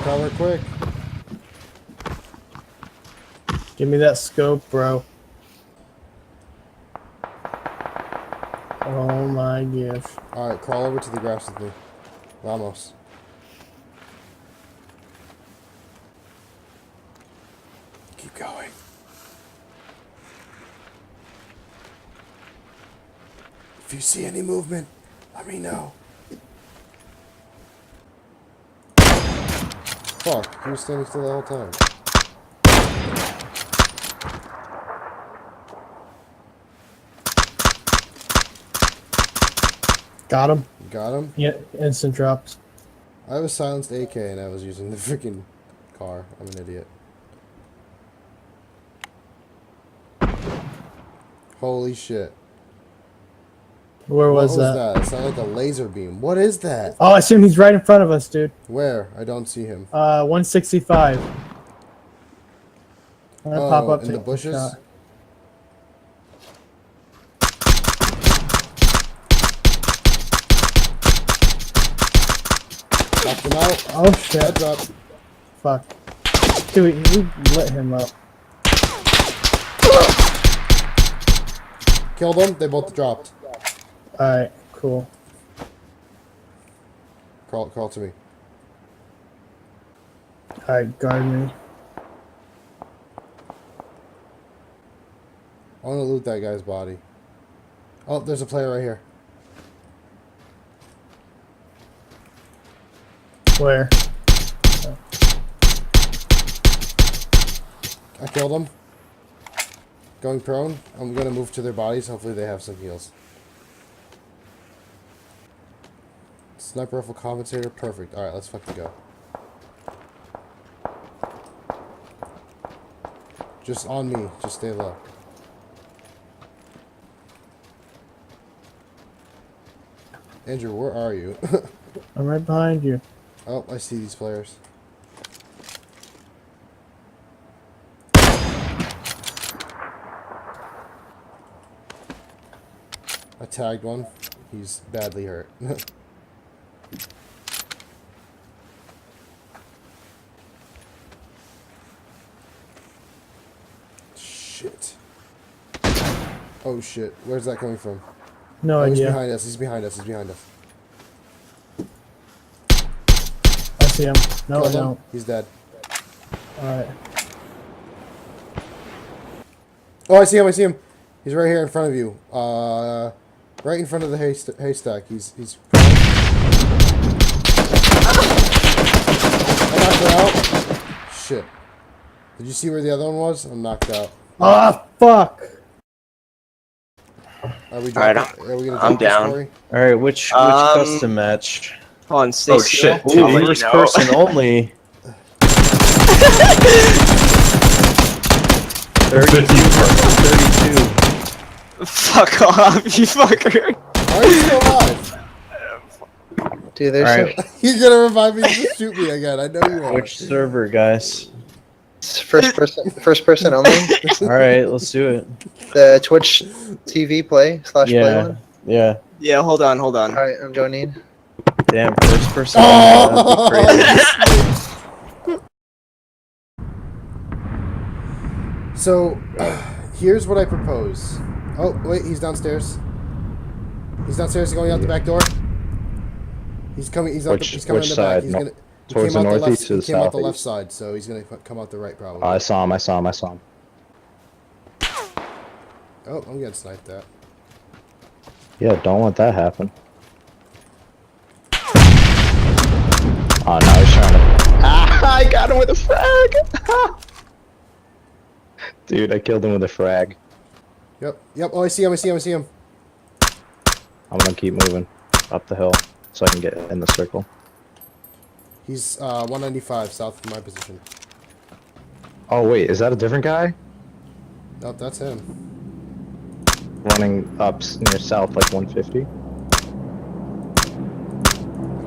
cover quick. Give me that scope, bro. Oh my gosh. Alright, crawl over to the grass with me. Vamos. Keep going. If you see any movement, let me know. Fuck, he was standing still the whole time. Got him. Got him? Yeah, instant dropped. I have a silenced AK and I was using the freaking car. I'm an idiot. Holy shit. Where was What was that? that? It sounded like a laser beam. What is that? Oh, I assume he's right in front of us, dude. Where? I don't see him. 165. I'm gonna pop up in to the bushes? shot. Knocked him out. Oh shit. Heads up. Fuck. Dude, we lit him up. Killed them. They both dropped. Alright, cool. Crawl to me. Alright, guard me. I want to loot that guy's body. Oh, there's a player right here. Where? I killed him. Going prone. I'm going to move to their bodies. Hopefully they have some heals. Sniper rifle compensator. Perfect. Alright, let's fucking go. Just on me. Just stay low. Andrew, where are you? I'm right behind you. Oh, I see these players. I tagged one. He's badly hurt. Shit. Oh shit. Where's that coming from? No Oh, he's idea. behind us. He's behind us. He's behind us. I see him. No, I Killed him. don't. He's dead. Alright. Oh, I see him. I see him. He's right here in front of you. Right in front of the haystack. He's. I knocked her out. Shit. Did you see where the other one was? I'm knocked out. Ah, fuck! Are we Alright, I'm down. All right, which custom match? Hold on, stay Oh still. shit! Ooh, I'll let you first know. person only. 32. Fuck off, you fucker. Why are you still alive? Dude, there's All right, You're gonna revive me to shoot me again. I know you are. which server, guys? first person only. All right, let's do it. The Twitch TV play / play Yeah, one. yeah. Yeah, hold on. All right, I'm joining. Damn, first person. Only. That'd be crazy. So, here's what I propose. Oh, wait, he's downstairs. He's downstairs, going out the back door. He's coming. He's coming Which in the side? back. He's No- gonna. He towards came the out the northeast left. or He the came out the left southeast? side, so he's gonna come out the right probably. I saw him. Oh, I'm getting sniped at. Yeah, don't let that happen. Oh, now he's trying to. Ah, I got him with a frag. Dude, I killed him with a frag. Yep. Oh, I see him. I'm gonna keep moving up the hill so I can get in the circle. He's 195 south of my position. Oh wait, is that a different guy? Nope, that's him. Running up near south, like 150.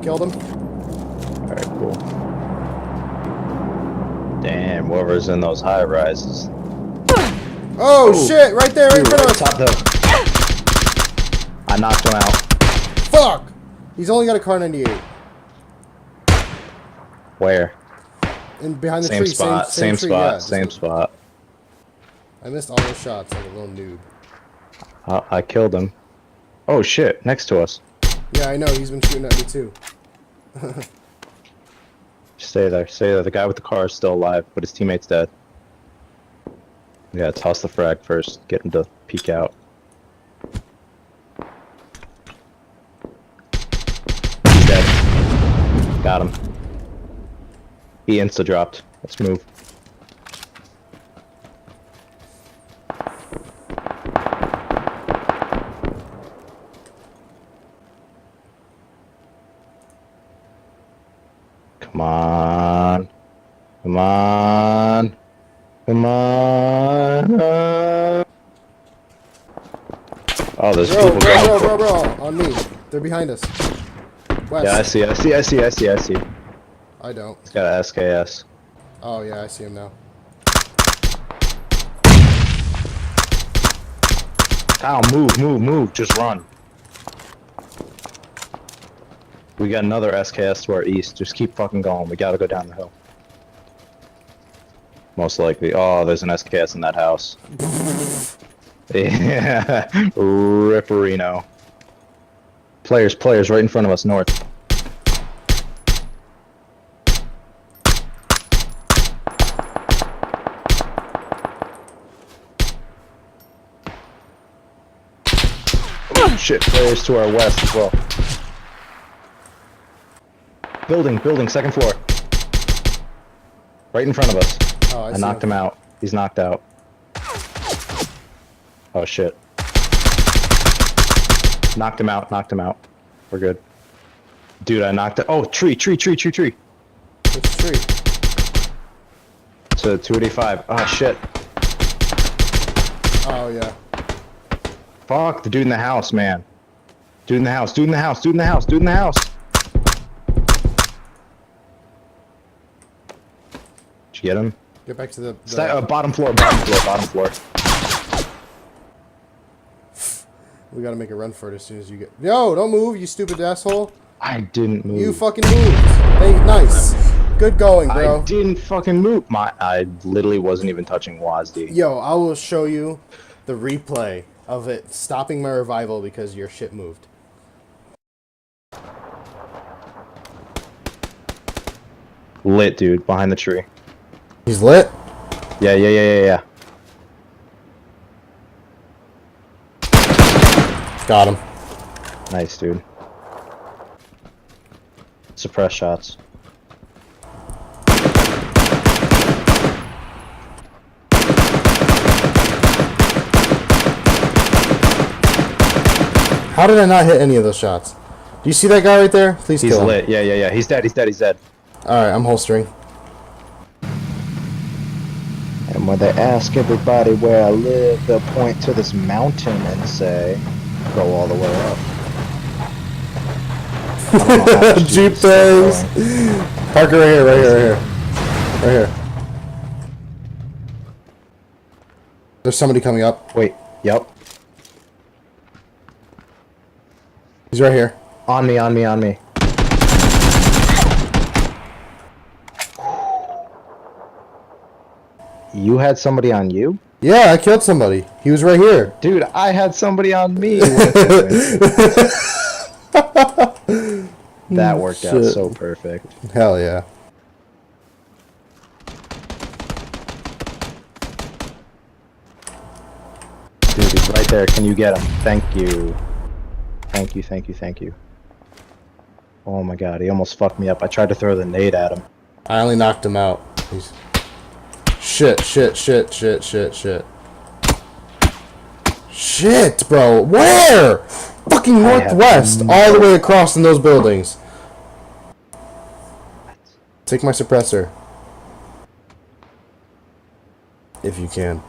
Killed him. Alright, cool. Damn, whoever's in those high rises. Oh shit! Right there, right in Dude, front of us. top hill. I knocked him out. Fuck! He's only got a car 98. Where? in behind the Same tree. spot. Same tree, spot. yeah, Same spot. I missed all those shots like a little noob. I killed him. Oh shit! Next to us. Yeah, I know. He's been shooting at me too. Stay there. Stay there. The guy with the car is still alive, but his teammate's dead. Yeah, toss the frag first. Get him to peek out. He's dead. Got him. He insta-dropped. Let's move. Come on. Come on. Come on. Oh, there's people going. Bro. On me. They're behind us. West. Yeah, I see. I don't. He's got a SKS. Oh, yeah, I see him now. Kyle, move. Just run. We got another SKS to our east. Just keep fucking going. We gotta go down the hill. Most likely. Oh, there's an SKS in that house. Yeah. Ripperino. Players right in front of us, north. Oh, shit, players to our west as well. Building, second floor. Right in front of us. Oh, I knocked him out. He's knocked out. Oh shit. Knocked him out. We're good. Dude, I knocked it. Oh, tree. Which tree? To 285. Oh shit. Oh, yeah. Fuck, the dude in the house, man. Dude in the house. Did you get him? Get back to the Bottom floor. We gotta make a run for it as soon as you get... Yo, don't move, you stupid asshole. I didn't move. You fucking moved. Hey, nice. Good going, bro. I didn't fucking move. I literally wasn't even touching WASD. Yo, I will show you the replay of it stopping my revival because your shit moved. Lit, dude. Behind the tree. He's lit? Yeah. Got him. Nice, dude. Suppress shots. How did I not hit any of those shots? Do you see that guy right there? Please He's kill him. lit. Yeah. He's dead. Alright, I'm holstering. And when they ask everybody where I live, they'll point to this mountain and say, go all the way up. Jeep things. Parker right here. There's somebody coming up. Wait, yep. He's right here. On me. You had somebody on you? Yeah, I killed somebody. He was right here. Dude, I had somebody on me. That worked out so perfect. Hell yeah. Dude, he's right there. Can you get him? Thank you. Thank you. Oh my god, he almost fucked me up. I tried to throw the nade at him. I only knocked him out. He's... Shit. Shit, bro. Where? Fucking northwest. All the way across in those buildings. Take my suppressor. If you can.